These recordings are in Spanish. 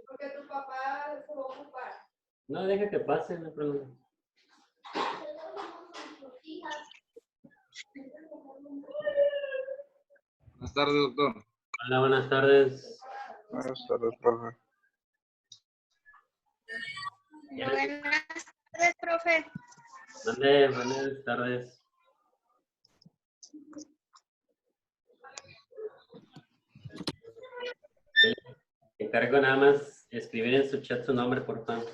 Porque tu papá se va a ocupar. No, deja que pase, no hay problema. Buenas tardes, doctor. Hola, buenas tardes. Buenas tardes, profe. Buenas tardes, profe. Buenas tardes. Te encargo nada más escribir en su chat su nombre, por favor.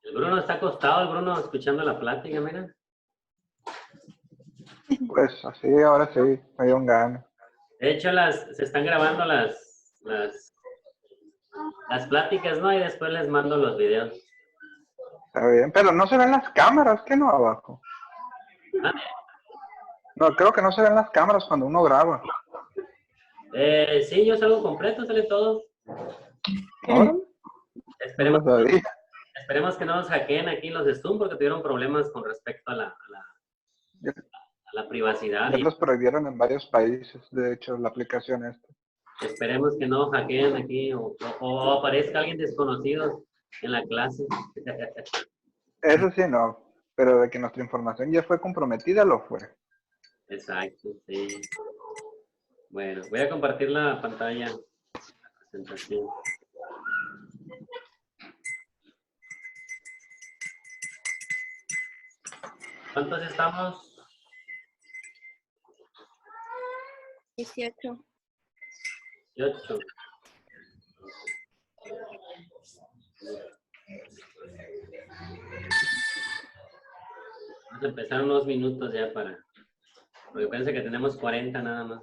El Bruno está acostado, el Bruno, escuchando la plática, mira. Pues así, ahora sí, me dio un gana. De hecho, se están grabando las pláticas, ¿no? Y después les mando los videos. Está bien, pero no se ven las cámaras, ¿qué no abajo? ¿Ah? No, creo que no se ven las cámaras cuando uno graba. Sí, yo salgo completo, sale todo. ¿Ahora? Esperemos, No lo sabía. esperemos que no nos hackeen aquí los de Zoom porque tuvieron problemas con respecto a la privacidad. Ya Y los prohibieron en varios países, de hecho, la aplicación esta. esperemos que no hackeen aquí o aparezca alguien desconocido en la clase. Eso sí no, pero de que nuestra información ya fue comprometida, lo fue. Exacto, sí. Bueno, voy a compartir la pantalla, la presentación. ¿Cuántos estamos? 18. 18. Vamos a empezar unos minutos ya porque pensé que tenemos 40 nada más.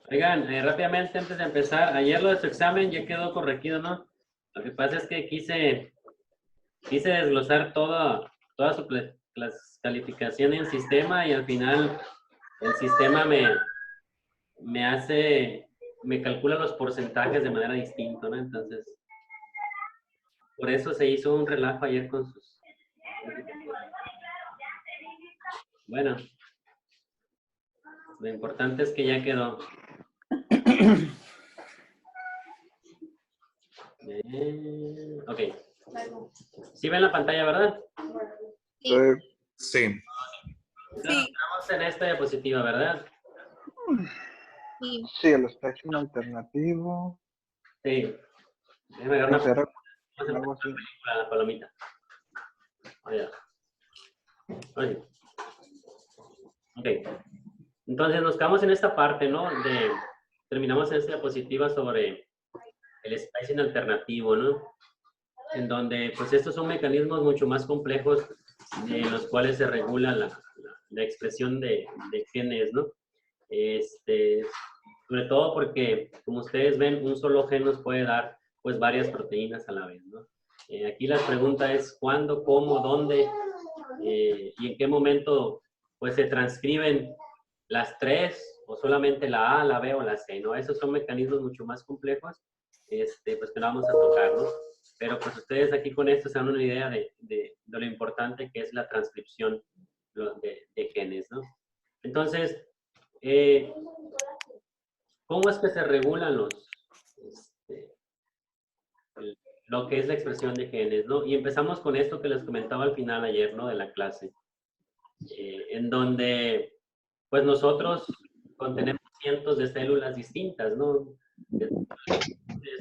Oigan, rápidamente antes de empezar, ayer lo de su examen ya quedó corregido, ¿no? Lo que pasa es que quise desglosar toda su calificación en sistema y al final el sistema me calcula los porcentajes de manera distinta, ¿no? Entonces, por eso se hizo un relajo ayer con sus... Bueno, lo importante es que ya quedó. Ok. ¿Sí ven la pantalla, verdad? Sí. Sí. Estamos en esta diapositiva, ¿verdad? Sí. Sí, el espectro alternativo. Sí. Déjame agarrar No sé, una algo así. la palomita. Oye. Ok. Entonces nos quedamos en esta parte, ¿no? Terminamos esta diapositiva sobre el spacing alternativo, ¿no? En donde, pues, estos son mecanismos mucho más complejos en los cuales se regula la expresión de genes, ¿no? Sobre todo porque, como ustedes ven, un solo gen nos puede dar, pues, varias proteínas a la vez, ¿no? Aquí la pregunta es cuándo, cómo, dónde y en qué momento, pues, se transcriben las tres o solamente la A, la B o la C, ¿no? Esos son mecanismos mucho más complejos, pues, que no vamos a tocar, ¿no? Pero, pues, ustedes aquí con esto se dan una idea de lo importante que es la transcripción de genes, ¿no? Entonces, ¿cómo es que se regulan lo que es la expresión de genes, ¿no? Y empezamos con esto que les comentaba al final ayer, ¿no? De la clase, en donde, pues, nosotros contenemos cientos de células distintas, ¿no?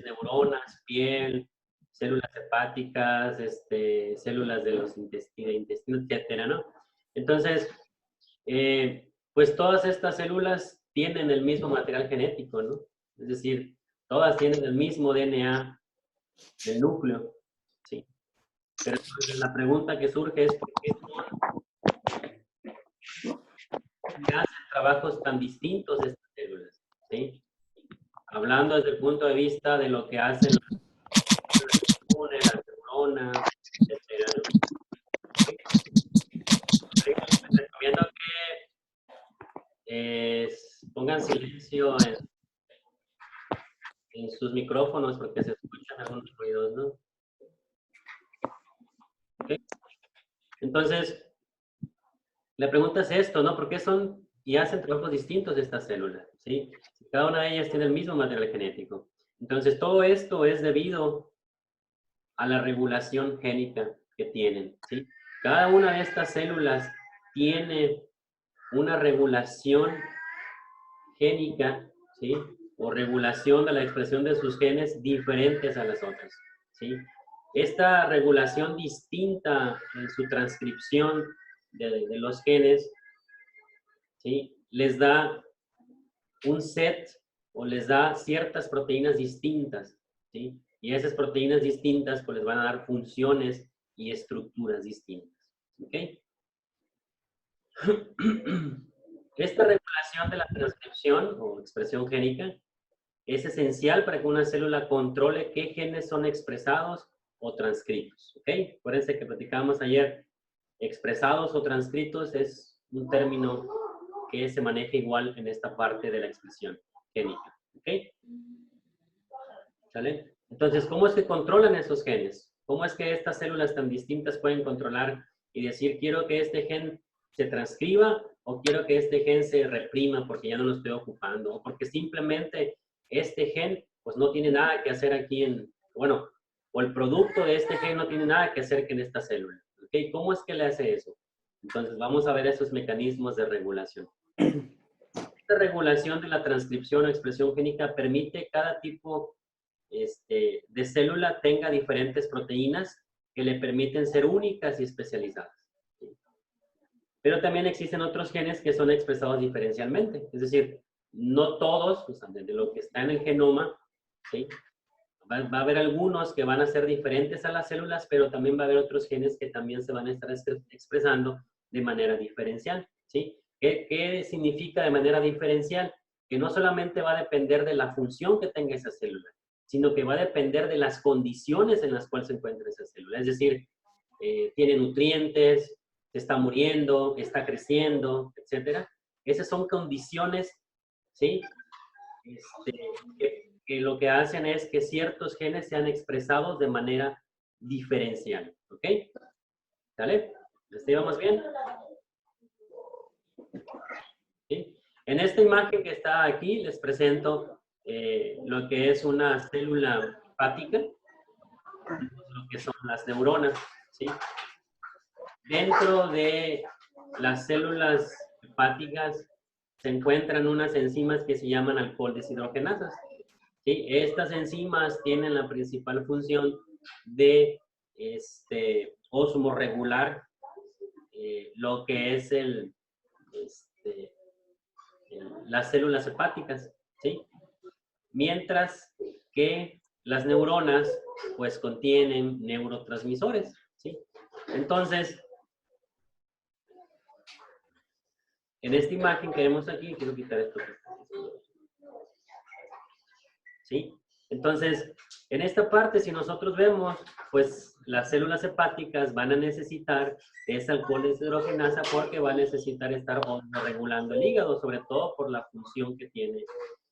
Neuronas, piel, células hepáticas, células de los intestinos, etcétera, ¿no? Entonces, pues todas estas células tienen el mismo material genético, ¿no? Es decir, todas tienen el mismo DNA, del núcleo, ¿sí? Pero entonces la pregunta que surge es ¿por qué hacen trabajos tan distintos estas células? ¿Sí? Hablando desde el punto de vista de lo que hacen las neuronas, etcétera, ¿no? Les recomiendo que pongan silencio en sus micrófonos porque se escuchan algunos ruidos, ¿no? ¿Okay? Entonces, la pregunta es esto, ¿no? ¿Por qué son y hacen trabajos distintos estas células? ¿Sí? Cada una de ellas tiene el mismo material genético. Entonces, todo esto es debido a la regulación génica que tienen, ¿sí? Cada una de estas células tiene una regulación génica, ¿sí? O regulación de la expresión de sus genes diferentes a las otras, ¿sí? Esta regulación distinta en su transcripción de los genes, ¿sí? Les da un set o les da ciertas proteínas distintas, ¿sí? Y esas proteínas distintas pues les van a dar funciones y estructuras distintas, ¿ok? Esta regulación de la transcripción o expresión génica es esencial para que una célula controle qué genes son expresados o transcritos, ¿ok? Acuérdense que platicábamos ayer, expresados o transcritos es un término que se maneja igual en esta parte de la expresión génica, ¿ok? ¿Sale? Entonces, ¿cómo es que controlan esos genes? ¿Cómo es que estas células tan distintas pueden controlar y decir, quiero que este gen se transcriba o quiero que este gen se reprima porque ya no lo estoy ocupando o porque simplemente este gen pues no tiene nada que hacer aquí bueno, o el producto de este gen no tiene nada que hacer que en esta célula, ¿ok? ¿Cómo es que le hace eso? Entonces, vamos a ver esos mecanismos de regulación. Esta regulación de la transcripción o expresión génica permite que cada tipo de célula tenga diferentes proteínas que le permiten ser únicas y especializadas. ¿Sí? Pero también existen otros genes que son expresados diferencialmente. Es decir, no todos, pues, de lo que está en el genoma, ¿sí? Va a haber algunos que van a ser diferentes a las células, pero también va a haber otros genes que también se van a estar expresando de manera diferencial, ¿sí? ¿Qué significa de manera diferencial? Que no solamente va a depender de la función que tenga esa célula, sino que va a depender de las condiciones en las cuales se encuentra esa célula. Es decir, tiene nutrientes, se está muriendo, está creciendo, etc. Esas son condiciones, ¿sí? Que lo que hacen es que ciertos genes sean expresados de manera diferencial, ¿ok? ¿Sale? ¿Estábamos bien? ¿Sí? En esta imagen que está aquí les presento lo que es una célula hepática, lo que son las neuronas, ¿sí? Dentro de las células hepáticas se encuentran unas enzimas que se llaman alcohol deshidrogenasas, ¿sí? Estas enzimas tienen la principal función de osmorregular lo que es las células hepáticas, ¿sí? Mientras que las neuronas, pues, contienen neurotransmisores, ¿sí? Entonces, en esta imagen que vemos aquí, quiero quitar esto, ¿sí? Entonces, en esta parte, si nosotros vemos, pues las células hepáticas van a necesitar esa alcohol deshidrogenasa porque va a necesitar estar regulando el hígado, sobre todo por la función que tiene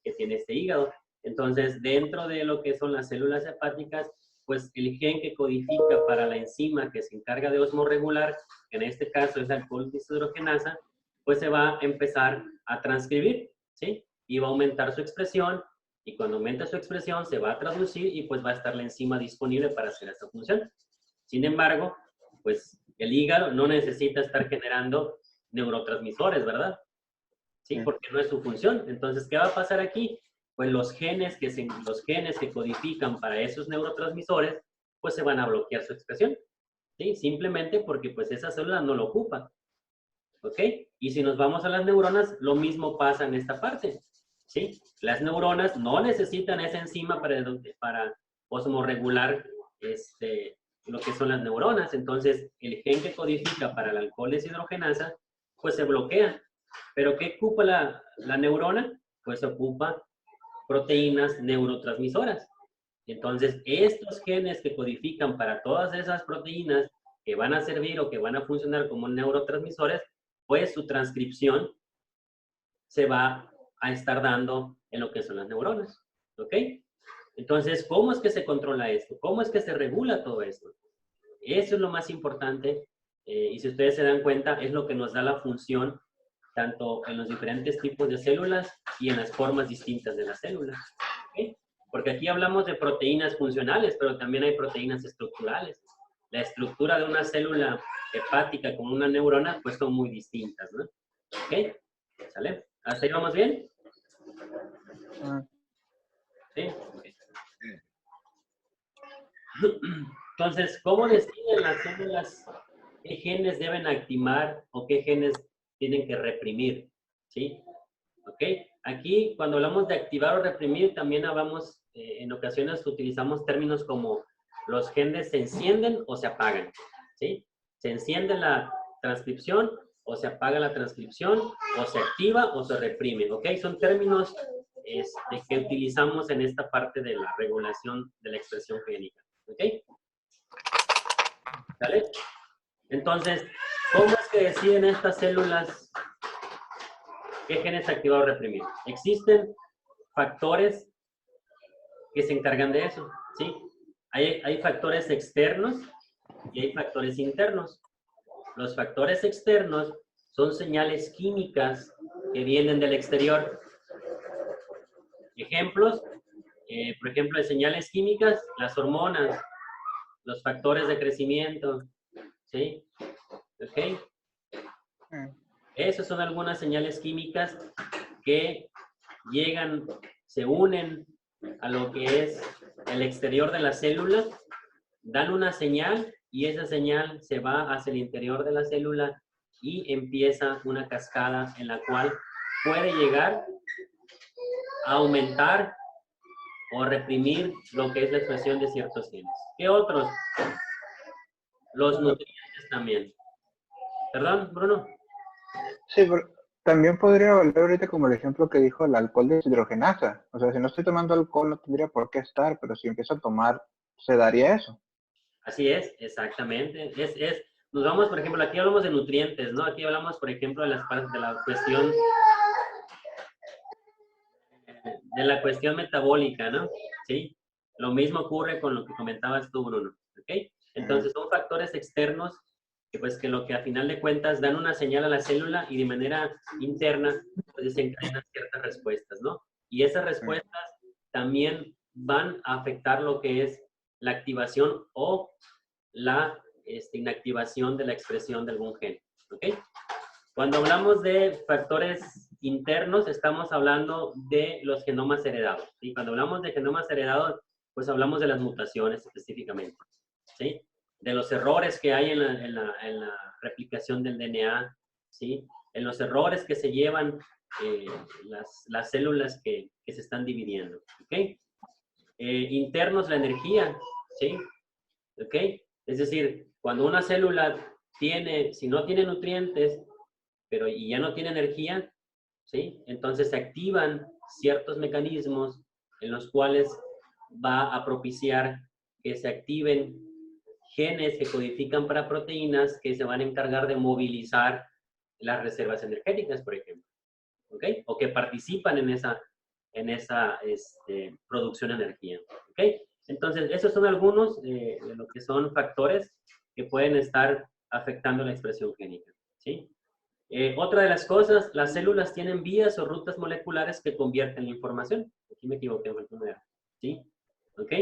este hígado. Entonces, dentro de lo que son las células hepáticas, pues el gen que codifica para la enzima que se encarga de osmorregular, que en este caso es la alcohol deshidrogenasa, pues se va a empezar a transcribir, ¿sí? Y va a aumentar su expresión. Y cuando aumenta su expresión, se va a traducir y pues va a estar la enzima disponible para hacer esta función. Sin embargo, pues el hígado no necesita estar generando neurotransmisores, ¿verdad? ¿Sí? Porque no es su función. Entonces, ¿qué va a pasar aquí? Pues los genes que codifican para esos neurotransmisores, pues se van a bloquear su expresión. ¿Sí? Simplemente porque pues esa célula no lo ocupa. ¿Ok? Y si nos vamos a las neuronas, lo mismo pasa en esta parte. ¿Sí? Las neuronas no necesitan esa enzima para osmorregular lo que son las neuronas. Entonces, el gen que codifica para la alcohol deshidrogenasa, pues se bloquea. ¿Pero qué ocupa la neurona? Pues ocupa proteínas neurotransmisoras. Entonces, estos genes que codifican para todas esas proteínas que van a servir o que van a funcionar como neurotransmisores, pues su transcripción se va a estar dando en lo que son las neuronas. ¿Ok? Entonces, ¿cómo es que se controla esto? ¿Cómo es que se regula todo esto? Eso es lo más importante. Y si ustedes se dan cuenta, es lo que nos da la función tanto en los diferentes tipos de células y en las formas distintas de las células. ¿Okay? Porque aquí hablamos de proteínas funcionales, pero también hay proteínas estructurales. La estructura de una célula hepática como una neurona, pues son muy distintas, ¿no? ¿Ok? ¿Sale? ¿Hasta ahí vamos bien? ¿Sí? Okay. Entonces, ¿cómo deciden las células qué genes deben activar o qué genes tienen que reprimir? ¿Sí? ¿Ok? Aquí, cuando hablamos de activar o reprimir, también hablamos, en ocasiones utilizamos términos como los genes se encienden o se apagan. ¿Sí? Se enciende la transcripción o se apaga la transcripción o se activa o se reprime. ¿Ok? Son términos que utilizamos en esta parte de la regulación de la expresión génica. ¿Ok? ¿Vale? Entonces, ¿cómo es que deciden estas células qué genes activar o reprimir? Existen factores que se encargan de eso, ¿sí? Hay factores externos y hay factores internos. Los factores externos son señales químicas que vienen del exterior. Ejemplos, por ejemplo, de señales químicas, las hormonas, los factores de crecimiento, ¿sí? ¿Ok? Esas son algunas señales químicas que llegan, se unen a lo que es el exterior de la célula, dan una señal y esa señal se va hacia el interior de la célula y empieza una cascada en la cual puede llegar a aumentar o reprimir lo que es la expresión de ciertos genes. ¿Qué otros? Los nutrientes también. ¿Perdón, Bruno? Sí, pero también podría valer ahorita como el ejemplo que dijo el alcohol deshidrogenasa. O sea, si no estoy tomando alcohol no tendría por qué estar, pero si empiezo a tomar, ¿se daría eso? Así es, exactamente. Nos vamos, por ejemplo, aquí hablamos de nutrientes, ¿no? Aquí hablamos, por ejemplo, de la cuestión metabólica, ¿no? ¿Sí? Lo mismo ocurre con lo que comentabas tú, Bruno, ¿ok? Entonces, son factores externos que, pues, que lo que a final de cuentas dan una señal a la célula y de manera interna, pues, desencadenan ciertas respuestas, ¿no? Y esas respuestas también van a afectar lo que es la activación o la inactivación de la expresión de algún gen, ¿ok? Cuando hablamos de factores internos, estamos hablando de los genomas heredados. Y cuando hablamos de genomas heredados, pues hablamos de las mutaciones específicamente, ¿sí? De los errores que hay en la replicación del DNA, ¿sí? En los errores que se llevan las células que se están dividiendo, ¿ok? Internos, la energía, ¿sí? ¿Ok? Es decir, cuando una célula si no tiene nutrientes, y ya no tiene energía, ¿sí? Entonces se activan ciertos mecanismos en los cuales va a propiciar que se activen genes que codifican para proteínas que se van a encargar de movilizar las reservas energéticas, por ejemplo, ¿ok? O que participan en esa producción de energía, ¿ok? Entonces, esos son algunos de lo que son factores que pueden estar afectando la expresión génica, ¿sí? Otra de las cosas, las células tienen vías o rutas moleculares que convierten la información. Aquí me equivoqué, fue el primero, ¿sí? ¿Ok?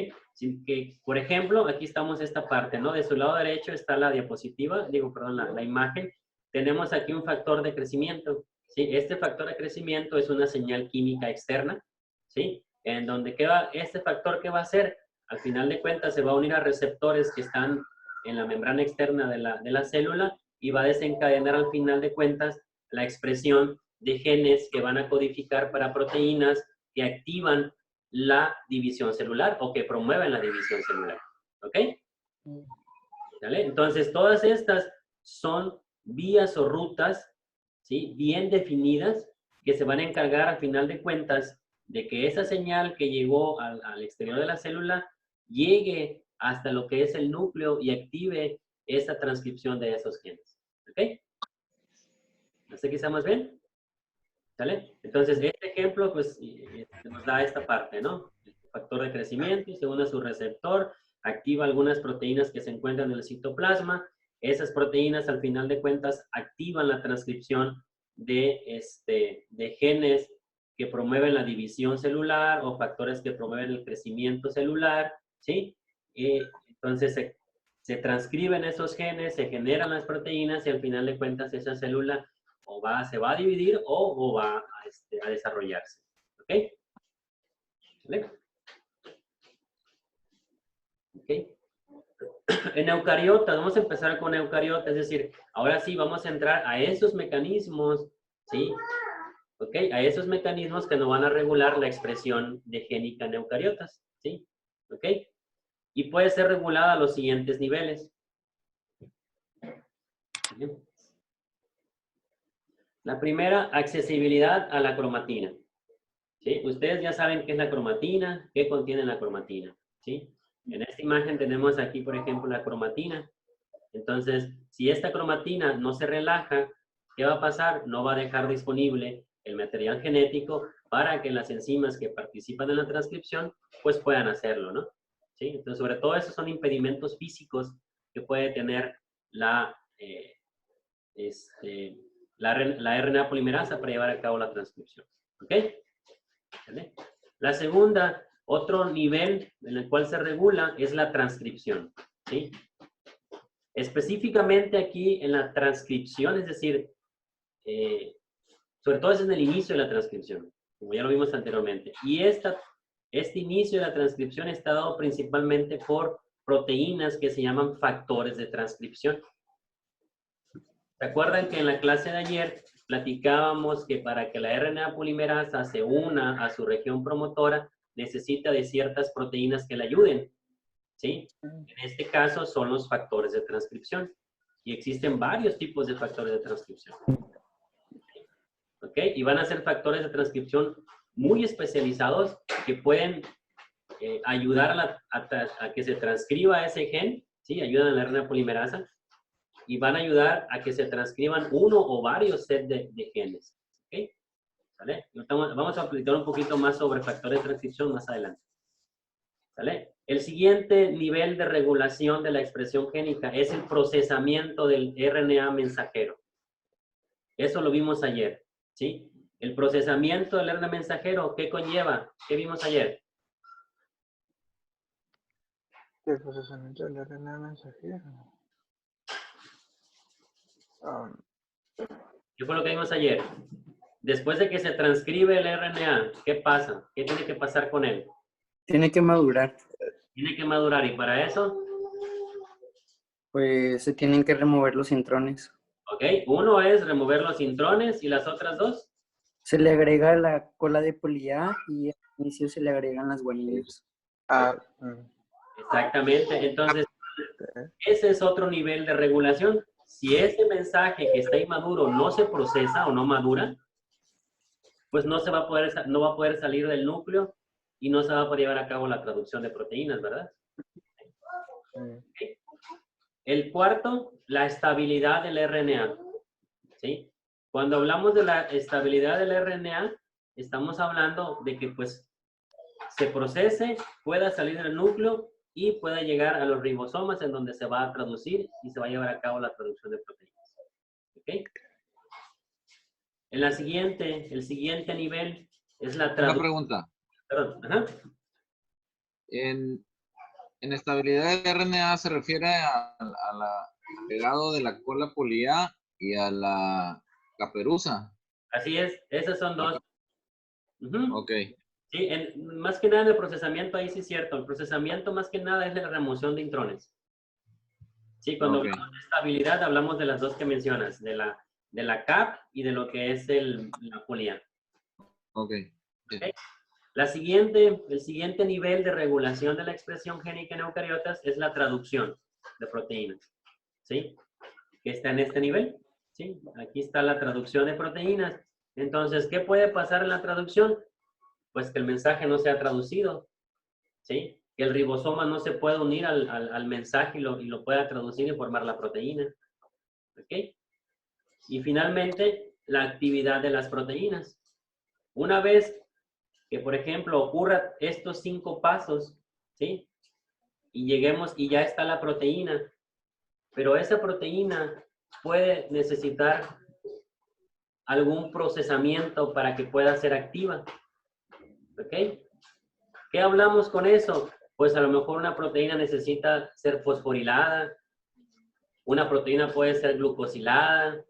Por ejemplo, aquí estamos esta parte, ¿no? De su lado derecho está la diapositiva, la imagen. Tenemos aquí un factor de crecimiento, ¿sí? Este factor de crecimiento es una señal química externa, ¿sí? En donde este factor, ¿qué va a hacer? Al final de cuentas se va a unir a receptores que están en la membrana externa de la célula y va a desencadenar al final de cuentas la expresión de genes que van a codificar para proteínas que activan la división celular o que promueven la división celular. ¿Ok? ¿Vale? Entonces, todas estas son vías o rutas, ¿sí? Bien definidas que se van a encargar al final de cuentas de que esa señal que llegó al exterior de la célula llegue hasta lo que es el núcleo y active esa transcripción de esos genes. ¿Ok? ¿Hasta aquí estamos bien? ¿Sale? Entonces, este ejemplo, pues, nos da esta parte, ¿no? El factor de crecimiento se une a su receptor, activa algunas proteínas que se encuentran en el citoplasma. Esas proteínas, al final de cuentas, activan la transcripción de genes que promueven la división celular o factores que promueven el crecimiento celular, ¿sí? Entonces, se transcriben esos genes, se generan las proteínas y al final de cuentas esa célula se va a dividir o va a desarrollarse. ¿Ok? ¿Vale? ¿Ok? En eucariotas, vamos a empezar con eucariotas, es decir, ahora sí vamos a entrar a esos mecanismos, ¿sí? ¿Ok? A esos mecanismos que nos van a regular la expresión de génica en eucariotas, ¿sí? ¿Ok? Y puede ser regulada a los siguientes niveles. ¿Bien? La primera, accesibilidad a la cromatina. ¿Sí? Ustedes ya saben qué es la cromatina, qué contiene la cromatina. ¿Sí? En esta imagen tenemos aquí, por ejemplo, la cromatina. Entonces, si esta cromatina no se relaja, ¿qué va a pasar? No va a dejar disponible el material genético para que las enzimas que participan en la transcripción, pues puedan hacerlo, ¿no? ¿Sí? Entonces, sobre todo esos son impedimentos físicos que puede tener la RNA polimerasa para llevar a cabo la transcripción. ¿Ok? ¿Vale? La segunda, otro nivel en el cual se regula es la transcripción. ¿Sí? Específicamente aquí en la transcripción, es decir, sobre todo es en el inicio de la transcripción, como ya lo vimos anteriormente. Y este inicio de la transcripción está dado principalmente por proteínas que se llaman factores de transcripción. ¿Se acuerdan que en la clase de ayer platicábamos que para que la RNA polimerasa se una a su región promotora, necesita de ciertas proteínas que le ayuden? ¿Sí? En este caso son los factores de transcripción. Y existen varios tipos de factores de transcripción. ¿Ok? Y van a ser factores de transcripción muy especializados que pueden ayudar a que se transcriba ese gen, ¿sí? Ayudan a la RNA polimerasa. Y van a ayudar a que se transcriban uno o varios sets de genes. ¿Ok? ¿Sale? Vamos a aplicar un poquito más sobre factores de transcripción más adelante. ¿Sale? El siguiente nivel de regulación de la expresión génica es el procesamiento del RNA mensajero. Eso lo vimos ayer, ¿sí? El procesamiento del RNA mensajero, ¿qué conlleva? ¿Qué vimos ayer? El procesamiento del RNA mensajero. ¿Qué fue lo que vimos ayer? Después de que se transcribe el RNA, ¿qué pasa? ¿Qué tiene que pasar con él? Tiene que madurar. Tiene que madurar y para eso, Pues se tienen que remover los intrones. ok, uno es remover los intrones y las otras dos. Se le agrega la cola de poli A y al inicio se le agregan las guaninas. Exactamente, entonces ese es otro nivel de regulación. Si ese mensaje que está inmaduro no se procesa o no madura, pues no va a poder salir del núcleo y no se va a poder llevar a cabo la traducción de proteínas, ¿verdad? Okay. El cuarto, la estabilidad del RNA. ¿Sí? Cuando hablamos de la estabilidad del RNA, estamos hablando de que pues se procese, pueda salir del núcleo y pueda llegar a los ribosomas en donde se va a traducir y se va a llevar a cabo la traducción de proteínas. ¿Ok? El siguiente nivel es la traducción. Una pregunta. Perdón. Ajá. En estabilidad de RNA se refiere al pegado de la cola poli A y a la caperuza. Así es, esas son dos. Ok. Sí, más que nada en el procesamiento, ahí sí es cierto. El procesamiento más que nada es de la remoción de intrones. Sí, cuando hablamos de estabilidad hablamos de las dos que mencionas, de la CAP y de lo que es la polia. Ok. ¿Okay? El siguiente nivel de regulación de la expresión génica en eucariotas es la traducción de proteínas. ¿Sí? Que está en este nivel. ¿Sí? Aquí está la traducción de proteínas. Entonces, ¿qué puede pasar en la traducción? Pues que el mensaje no sea traducido. ¿Sí? Que el ribosoma no se pueda unir al mensaje y lo pueda traducir y formar la proteína. ¿Ok? Y finalmente, la actividad de las proteínas. Una vez que, por ejemplo, ocurra estos 5 pasos, ¿sí? Y lleguemos y ya está la proteína, pero esa proteína puede necesitar algún procesamiento para que pueda ser activa. ¿Ok? ¿Qué hablamos con eso? Pues a lo mejor una proteína necesita ser fosforilada, una proteína puede ser glucosilada,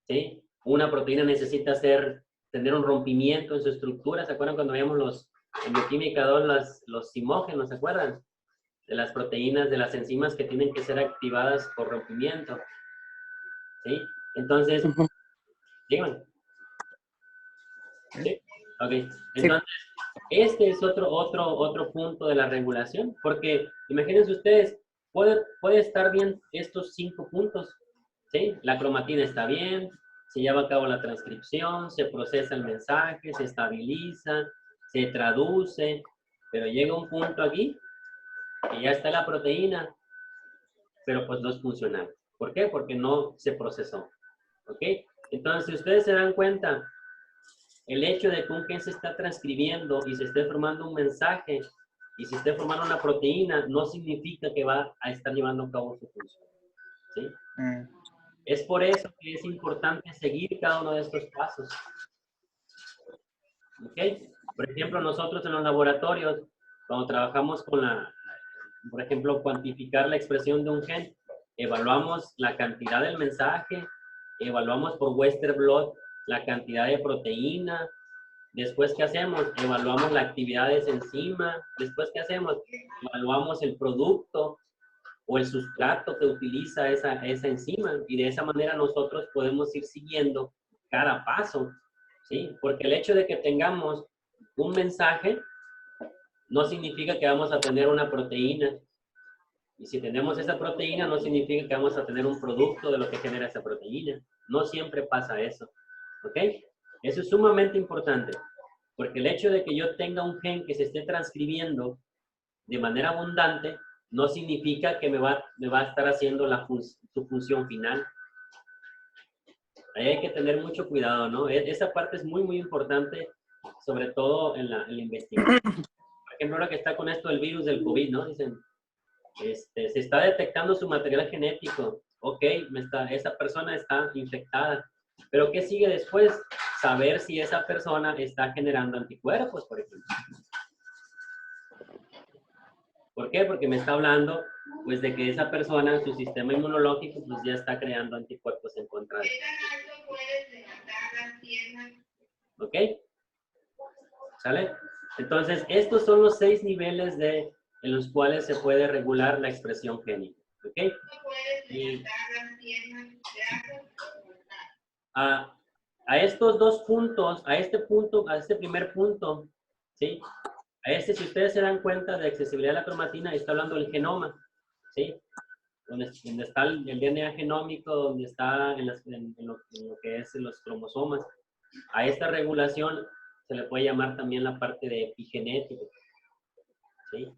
¿sí? Una proteína necesita tener un rompimiento en su estructura. ¿Se acuerdan cuando veíamos en bioquímica 2 los simógenos? ¿Se acuerdan? De las proteínas, de las enzimas que tienen que ser activadas por rompimiento. ¿Sí? Entonces, díganme. ¿Sí? Ok. Entonces, este es otro punto de la regulación, porque imagínense ustedes, puede estar bien estos 5 puntos, ¿sí? La cromatina está bien, se lleva a cabo la transcripción, se procesa el mensaje, se estabiliza, se traduce, pero llega un punto aquí que ya está la proteína, pero pues no es funcional. ¿Por qué? Porque no se procesó. ¿Ok? Entonces, si ustedes se dan cuenta, el hecho de que un gen se está transcribiendo y se esté formando un mensaje y se esté formando una proteína, no significa que va a estar llevando a cabo su función. ¿Sí? Es por eso que es importante seguir cada uno de estos pasos. ¿Ok? Por ejemplo, nosotros en los laboratorios, cuando trabajamos con por ejemplo, cuantificar la expresión de un gen, evaluamos la cantidad del mensaje, evaluamos por Western blot la cantidad de proteína. Después, ¿qué hacemos? Evaluamos la actividad de esa enzima. Después, ¿qué hacemos? Evaluamos el producto o el sustrato que utiliza esa enzima. Y de esa manera nosotros podemos ir siguiendo cada paso, ¿sí? Porque el hecho de que tengamos un mensaje no significa que vamos a tener una proteína. Y si tenemos esa proteína, no significa que vamos a tener un producto de lo que genera esa proteína. No siempre pasa eso. ¿Ok? Eso es sumamente importante. Porque el hecho de que yo tenga un gen que se esté transcribiendo de manera abundante, no significa que me va a estar haciendo su función final. Ahí hay que tener mucho cuidado, ¿no? Esa parte es muy, muy importante, sobre todo en la investigación. Por ejemplo, ahora que está con esto del virus del COVID, ¿no? Dicen, se está detectando su material genético. Ok, esa persona está infectada. Pero ¿qué sigue después? Saber si esa persona está generando anticuerpos, por ejemplo. ¿Por qué? Porque me está hablando, pues, de que esa persona, su sistema inmunológico, pues, ya está creando anticuerpos en contra de él. ¿Ok? ¿Sale? Entonces, estos son los 6 niveles en los cuales se puede regular la expresión génica. ¿Ok? A estos 2 puntos, a este primer punto, ¿sí? Si ustedes se dan cuenta de accesibilidad a la cromatina, está hablando del genoma, ¿sí? Donde está el DNA genómico, donde está en lo que es en los cromosomas. A esta regulación se le puede llamar también la parte de epigenética, ¿sí?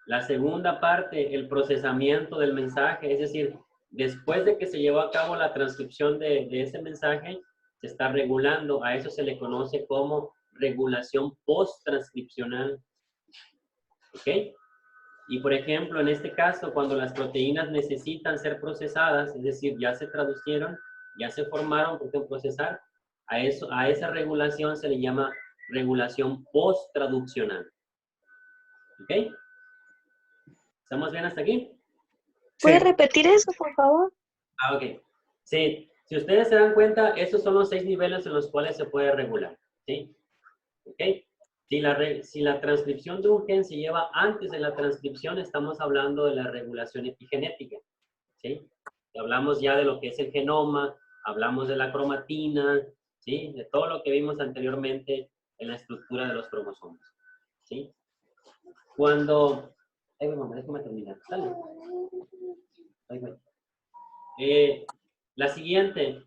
La segunda parte, el procesamiento del mensaje, es decir, después de que se llevó a cabo la transcripción de ese mensaje, se está regulando. A eso se le conoce como regulación post-transcripcional. ¿Ok? Y por ejemplo, en este caso, cuando las proteínas necesitan ser procesadas, es decir, ya se traducieron, ya se formaron, porque procesar, a esa regulación se le llama regulación post-traduccional. ¿Ok? ¿Estamos bien hasta aquí? ¿Puede repetir eso, por favor? Ok. Sí, si ustedes se dan cuenta, esos son los 6 niveles en los cuales se puede regular. ¿Sí? ¿Ok? Si la transcripción de un gen se lleva antes de la transcripción, estamos hablando de la regulación epigenética. ¿Sí? Hablamos ya de lo que es el genoma, hablamos de la cromatina, ¿sí? De todo lo que vimos anteriormente en la estructura de los cromosomas. ¿sí? Cuando... Ay, mamá, déjame terminar. Dale. Ay, güey. La siguiente,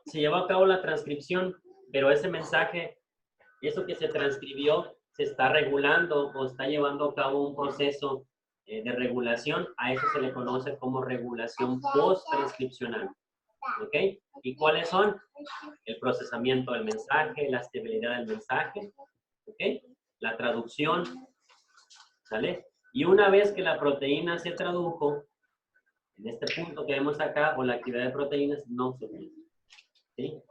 se llevó a cabo la transcripción, pero ese mensaje, eso que se transcribió, se está regulando o está llevando a cabo un proceso de regulación. A eso se le conoce como regulación post-transcripcional. ¿Ok? ¿Y cuáles son? El procesamiento del mensaje, la estabilidad del mensaje, ¿ok? La traducción, ¿sale? Y una vez que la proteína se tradujo, en este punto que vemos acá, o la actividad de proteínas, no se pierde. ¿Sí?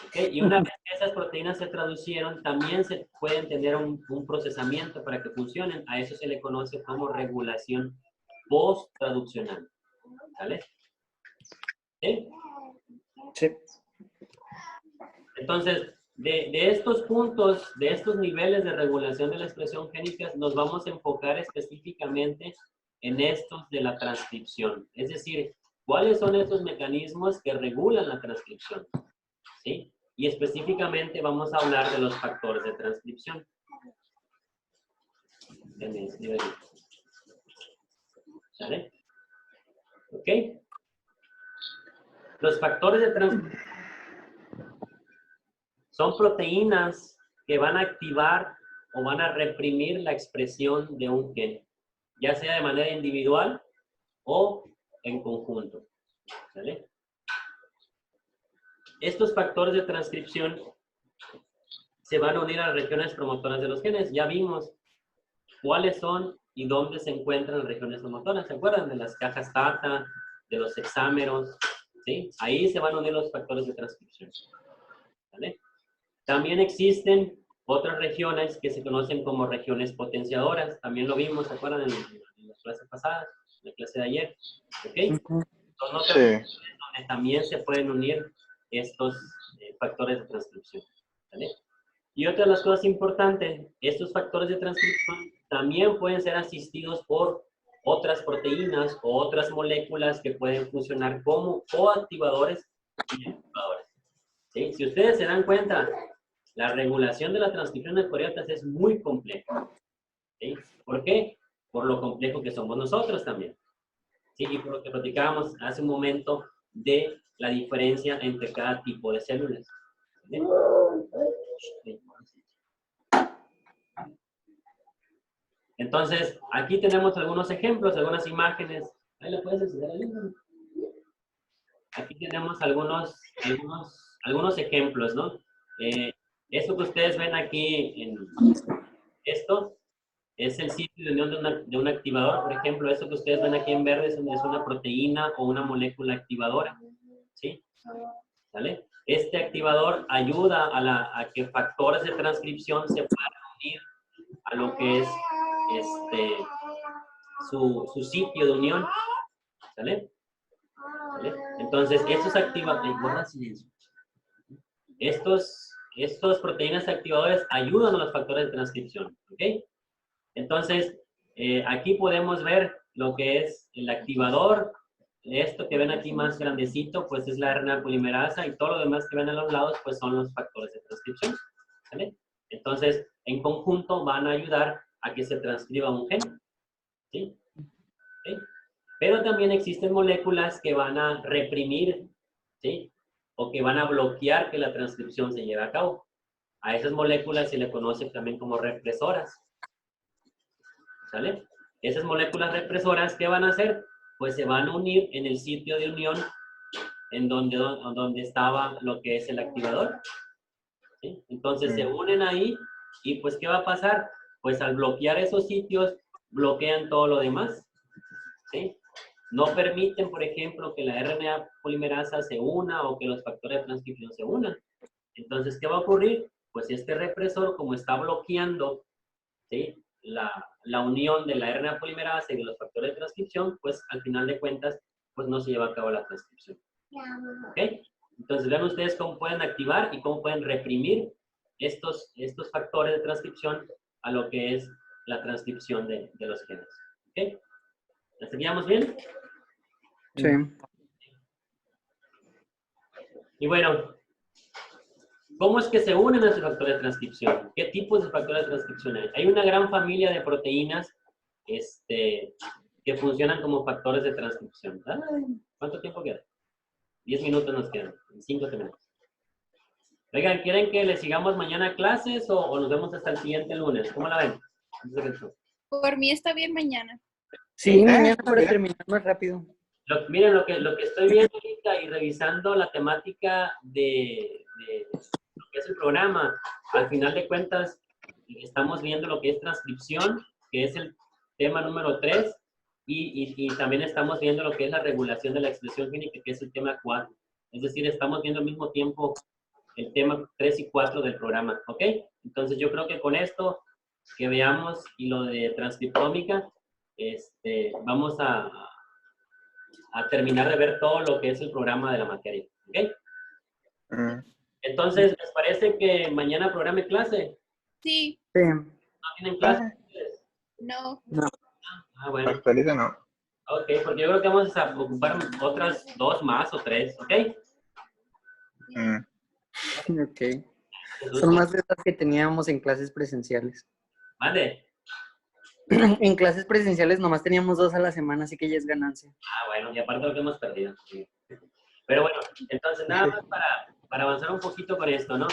Okay. Y una vez que esas proteínas se traducieron, también se pueden tener un procesamiento para que funcionen. A eso se le conoce como regulación post-traduccional. ¿Vale? ¿Sí? Sí. Entonces, de estos puntos, de estos niveles de regulación de la expresión génica, nos vamos a enfocar específicamente en estos de la transcripción. Es decir, ¿cuáles son estos mecanismos que regulan la transcripción? ¿Sí? Y específicamente vamos a hablar de los factores de transcripción. ¿Sale? ¿Ok? Los factores de transcripción son proteínas que van a activar o van a reprimir la expresión de un gen, ya sea de manera individual o en conjunto. ¿Sale? Estos factores de transcripción se van a unir a las regiones promotoras de los genes. Ya vimos cuáles son y dónde se encuentran las regiones promotoras. ¿Se acuerdan de las cajas TATA, de los hexámeros? ¿Sí? Ahí se van a unir los factores de transcripción. ¿Vale? También existen otras regiones que se conocen como regiones potenciadoras. También lo vimos, ¿se acuerdan? En la clase pasada, en la clase de ayer. ¿Ok? Son otras regiones donde también se pueden unir estos factores de transcripción. ¿Vale? Y otra de las cosas importantes, estos factores de transcripción también pueden ser asistidos por otras proteínas o otras moléculas que pueden funcionar como coactivadores y activadores. ¿Sí? Si ustedes se dan cuenta, la regulación de la transcripción de eucariotas es muy compleja. ¿Sí? ¿Por qué? Por lo complejo que somos nosotros también. ¿Sí? Y por lo que platicábamos hace un momento de la diferencia entre cada tipo de células. ¿Sí? Entonces, aquí tenemos algunos ejemplos, algunas imágenes. Ahí le puedes enseñar el libro. Aquí tenemos algunos ejemplos, ¿no? Esto que ustedes ven aquí, esto es el sitio de unión de un activador. Por ejemplo, esto que ustedes ven aquí en verde es una proteína o una molécula activadora. ¿Sí? ¿Vale? Este activador ayuda a que factores de transcripción se puedan unir a lo que es su sitio de unión. ¿Sale? ¿Vale? Entonces, estos activadores, guarda silencio. Estos proteínas activadores ayudan a los factores de transcripción. ¿Ok? Entonces, aquí podemos ver lo que es el activador. Esto que ven aquí más grandecito, pues es la RNA polimerasa, y todo lo demás que ven a los lados, pues son los factores de transcripción. ¿Vale? Entonces, en conjunto van a ayudar a que se transcriba un gen. ¿Sí? ¿Sí? Pero también existen moléculas que van a reprimir, ¿sí? O que van a bloquear que la transcripción se lleve a cabo. A esas moléculas se le conoce también como represoras. ¿Sale? Esas moléculas represoras, ¿qué van a hacer? Pues se van a unir en el sitio de unión en donde estaba lo que es el activador. ¿Sí? Entonces se unen ahí y pues ¿qué va a pasar? Pues al bloquear esos sitios, bloquean todo lo demás. ¿Sí? No permiten, por ejemplo, que la RNA polimerasa se una o que los factores de transcripción se unan. Entonces, ¿qué va a ocurrir? Pues este represor, como está bloqueando, ¿sí?, la unión de la RNA polimerasa y de los factores de transcripción, pues al final de cuentas, pues no se lleva a cabo la transcripción. ¿Ok? Entonces, vean ustedes cómo pueden activar y cómo pueden reprimir estos factores de transcripción a lo que es la transcripción de los genes. ¿Ok? ¿La seguíamos bien? Sí. Y bueno, ¿Cómo es que se unen a sus factores de transcripción? ¿Qué tipos de factores de transcripción hay? Hay una gran familia de proteínas que funcionan como factores de transcripción. Ay, ¿cuánto tiempo queda? 10 minutos nos quedan. 5 minutos. Oigan, ¿quieren que le sigamos mañana clases o nos vemos hasta el siguiente lunes? ¿Cómo la ven? Por mí está bien mañana. Sí, mañana está para bien. terminar más rápido. Miren, lo que estoy viendo ahorita y revisando la temática de lo que es el programa, al final de cuentas, estamos viendo lo que es transcripción, que es el tema número 3, y también estamos viendo lo que es la regulación de la expresión génica, que es el tema 4. Es decir, estamos viendo al mismo tiempo el tema 3 y 4 del programa, ¿ok? Entonces yo creo que con esto que veamos y lo de transcriptómica, vamos a terminar de ver todo lo que es el programa de la materia, ¿ok? Mm. Entonces, ¿les parece que mañana programe clase? Sí, Sí. ¿No tienen clase? no. Ah, bueno. Hasta ahorita no. Ok, porque yo creo que vamos a ocupar otras 2 más o 3, ¿ok? Mm. Ok. Son más de las que teníamos en clases presenciales. Mande. En clases presenciales nomás teníamos 2 a la semana, así que ya es ganancia. Ah, bueno, y aparte lo que hemos perdido. Sí. Pero bueno, entonces nada más para avanzar un poquito con esto, ¿no?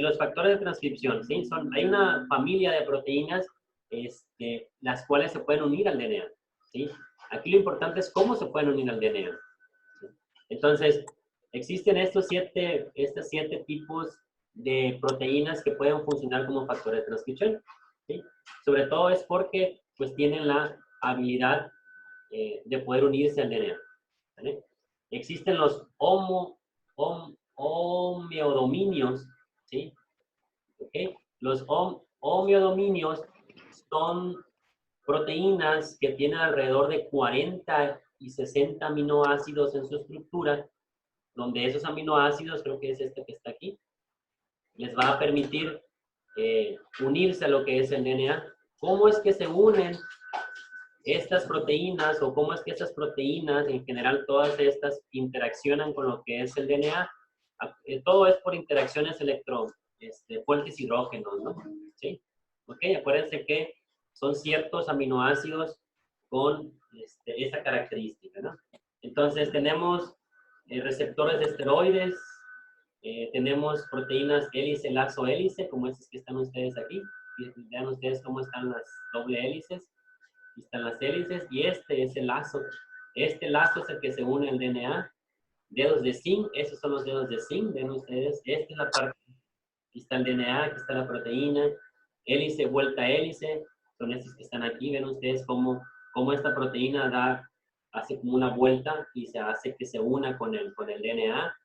Los factores de transcripción, ¿sí? Hay una familia de proteínas las cuales se pueden unir al DNA, ¿sí? Aquí lo importante es cómo se pueden unir al DNA. ¿Sí? Entonces, existen estos 7 tipos de proteínas que pueden funcionar como factores de transcripción, ¿sí? Sobre todo es porque pues tienen la habilidad de poder unirse al DNA, ¿vale? Existen los homeodominios, ¿sí? ¿Okay? Los homeodominios son proteínas que tienen alrededor de 40 y 60 aminoácidos en su estructura, donde esos aminoácidos, creo que es este que está aquí, les va a permitir unirse a lo que es el DNA. ¿Cómo es que se unen estas proteínas o cómo es que estas proteínas, en general todas estas, interaccionan con lo que es el DNA? Todo es por interacciones fuertes hidrógenos, ¿no? ¿Sí? Ok, acuérdense que son ciertos aminoácidos con esta característica, ¿no? Entonces tenemos receptores de esteroides, tenemos proteínas hélice, lazo, hélice, como estas que están ustedes aquí. Vean ustedes cómo están las doble hélices. Aquí están las hélices y este es el lazo. Este lazo es el que se une al DNA. Dedos de zinc, esos son los dedos de zinc, ven ustedes. Esta es la parte, aquí está el DNA, aquí está la proteína. Hélice, vuelta a hélice, son estos que están aquí. Ven ustedes cómo esta proteína hace como una vuelta y se hace que se una con el DNA.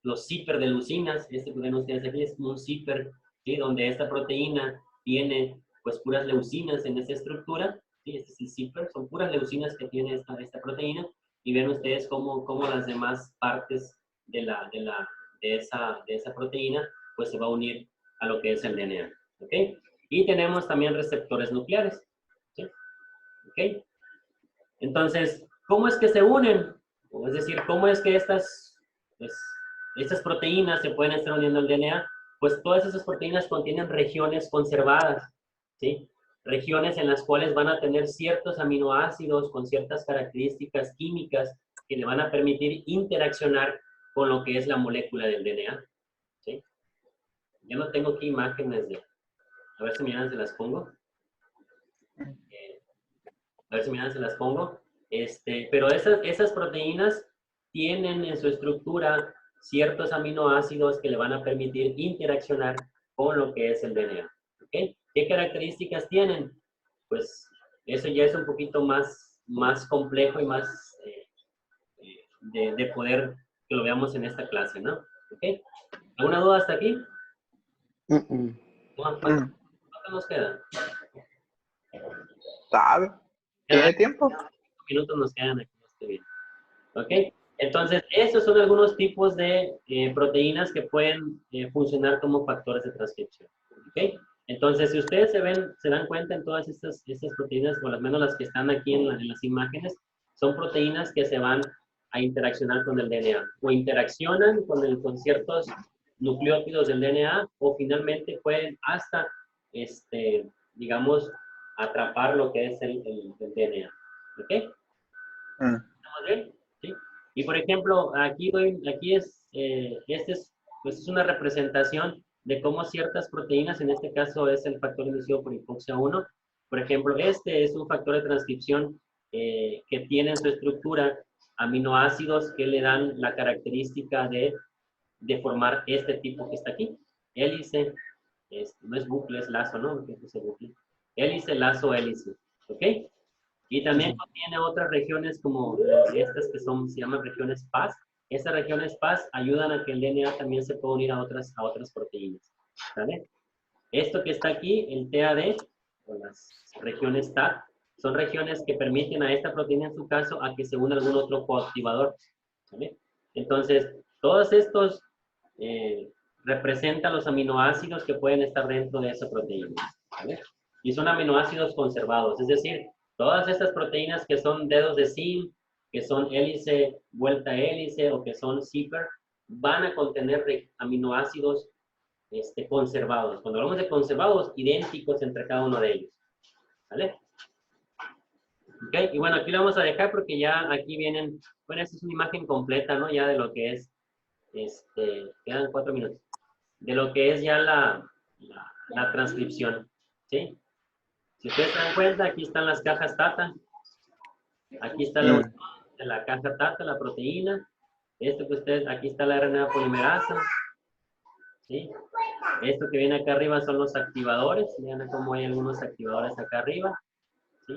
Los zíper de leucinas, que ven ustedes aquí es como un zíper, ¿sí? Donde esta proteína tiene pues puras leucinas en esa estructura, ¿sí? Este es el zíper, son puras leucinas que tiene esta proteína, y ven ustedes cómo las demás partes de esa proteína pues se va a unir a lo que es el DNA, ¿ok? Y tenemos también receptores nucleares, ¿sí? ¿Ok? Entonces, ¿cómo es que se unen? Es decir, ¿cómo es que estas proteínas se pueden estar uniendo al DNA? Pues todas esas proteínas contienen regiones conservadas, ¿sí? Regiones en las cuales van a tener ciertos aminoácidos con ciertas características químicas que le van a permitir interaccionar con lo que es la molécula del DNA, ¿sí? Yo no tengo aquí imágenes a ver si mañana se las pongo. A ver si mañana se las pongo. Pero esas proteínas tienen en su estructura ciertos aminoácidos que le van a permitir interaccionar con lo que es el DNA. ¿Okay? ¿Qué características tienen? Pues eso ya es un poquito más complejo y más de poder que lo veamos en esta clase, ¿no? ¿Okay? ¿Alguna duda hasta aquí? ¿Cuánto nos queda? ¿Sabe? ¿Tiene tiempo? 5 minutos nos quedan aquí. Bien. ¿Ok? Entonces, esos son algunos tipos de proteínas que pueden funcionar como factores de transcripción. ¿Ok? Entonces, si ustedes se dan cuenta en todas estas proteínas, o al menos las que están aquí en las imágenes, son proteínas que se van a interaccionar con el DNA. O interaccionan con ciertos nucleótidos del DNA o finalmente pueden hasta, digamos, atrapar lo que es el DNA. ¿Ok? ¿Estamos bien? ¿Sí? Y por ejemplo, aquí pues es una representación de cómo ciertas proteínas, en este caso es el factor inducido por hipoxia 1, por ejemplo, este es un factor de transcripción que tiene en su estructura aminoácidos que le dan la característica de formar este tipo que está aquí, hélice, no es bucle, es lazo, ¿no? ¿Qué es el bucle? Hélice, lazo, hélice, ¿ok? Y también contiene otras regiones como estas que se llaman regiones PAS. Estas regiones PAS ayudan a que el DNA también se pueda unir a otras proteínas, ¿vale? Esto que está aquí, el TAD, o las regiones TAT, son regiones que permiten a esta proteína, en su caso, a que se una algún otro coactivador, ¿vale? Entonces, todos estos representan los aminoácidos que pueden estar dentro de esa proteína, ¿vale? Y son aminoácidos conservados, es decir, todas estas proteínas que son dedos de zinc, que son hélice, vuelta hélice o que son zipper, van a contener aminoácidos conservados. Cuando hablamos de conservados, idénticos entre cada uno de ellos. ¿Vale? Ok, y bueno, aquí lo vamos a dejar porque ya aquí vienen, bueno, esta es una imagen completa, ¿no? Ya de lo que es, quedan 4 minutos, de lo que es ya la transcripción, ¿sí? Si ustedes se dan cuenta, aquí están las cajas TATA, aquí está la unión de la caja TATA, la proteína, esto que ustedes, aquí está la RNA polimerasa, ¿sí? Esto que viene acá arriba son los activadores, vean cómo hay algunos activadores acá arriba, ¿sí?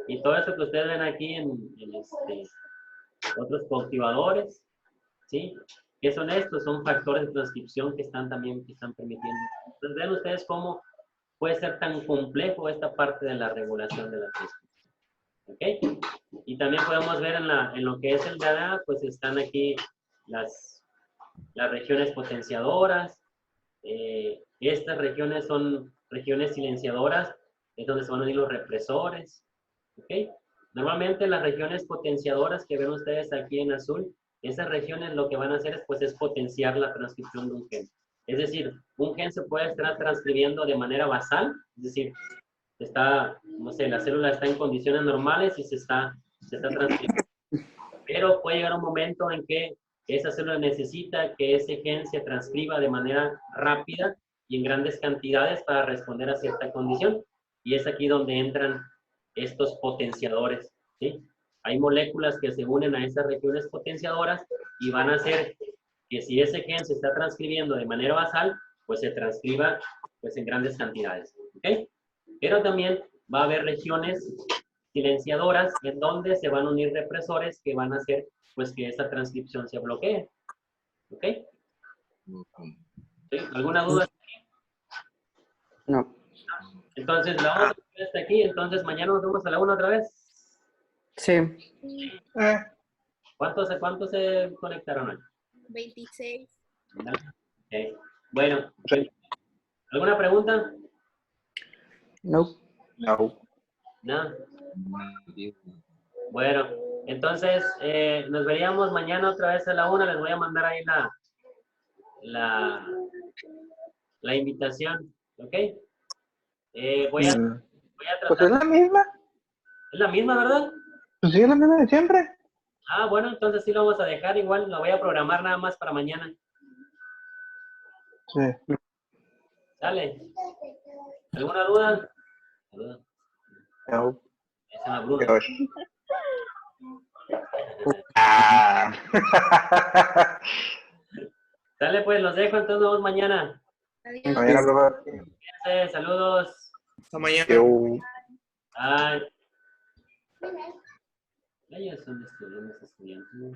Y todo esto que ustedes ven aquí en otros coactivadores, ¿sí? ¿Qué son estos? Son factores de transcripción que están permitiendo. Entonces vean ustedes cómo puede ser tan complejo esta parte de la regulación de la transcripción. ¿Ok? Y también podemos ver en lo que es el DNA, pues están aquí las regiones potenciadoras. Estas regiones son regiones silenciadoras, es donde se van a unir los represores. ¿Ok? Normalmente las regiones potenciadoras que ven ustedes aquí en azul, esas regiones lo que van a hacer es potenciar la transcripción de un gen. Es decir, un gen se puede estar transcribiendo de manera basal, es decir, no sé, la célula está en condiciones normales y se está transcribiendo. Pero puede llegar un momento en que esa célula necesita que ese gen se transcriba de manera rápida y en grandes cantidades para responder a cierta condición. Y es aquí donde entran estos potenciadores, ¿sí? Hay moléculas que se unen a esas regiones potenciadoras y van a hacer que si ese gen se está transcribiendo de manera basal, pues se transcriba pues, en grandes cantidades, ¿ok? Pero también va a haber regiones silenciadoras en donde se van a unir represores que van a hacer pues que esa transcripción se bloquee, ¿ok? ¿Sí? ¿Alguna duda? No. Entonces, la vamos a dejar hasta aquí. Entonces, mañana nos vemos a la 1 otra vez. Sí. ¿Cuántos se conectaron hoy? 26. Okay. Bueno, ¿alguna pregunta? No. No. No. Bueno, entonces nos veríamos mañana otra vez a la 1. Les voy a mandar ahí la invitación, ¿ok? Voy a Pues tratar. es la misma. ¿Es la misma, verdad? Pues sí, es la misma de siempre. Ah, bueno, entonces sí lo vamos a dejar igual. Lo voy a programar nada más para mañana. Sí. ¿Sale? ¿Alguna duda? No. Esa es la Bruno. Ah. Sale, pues, los dejo. Entonces nos vemos mañana. Adiós. Mañana lo veo. Cuídense, saludos. Hasta mañana. Yo. Bye. Ellos son estudiantes, ¿no?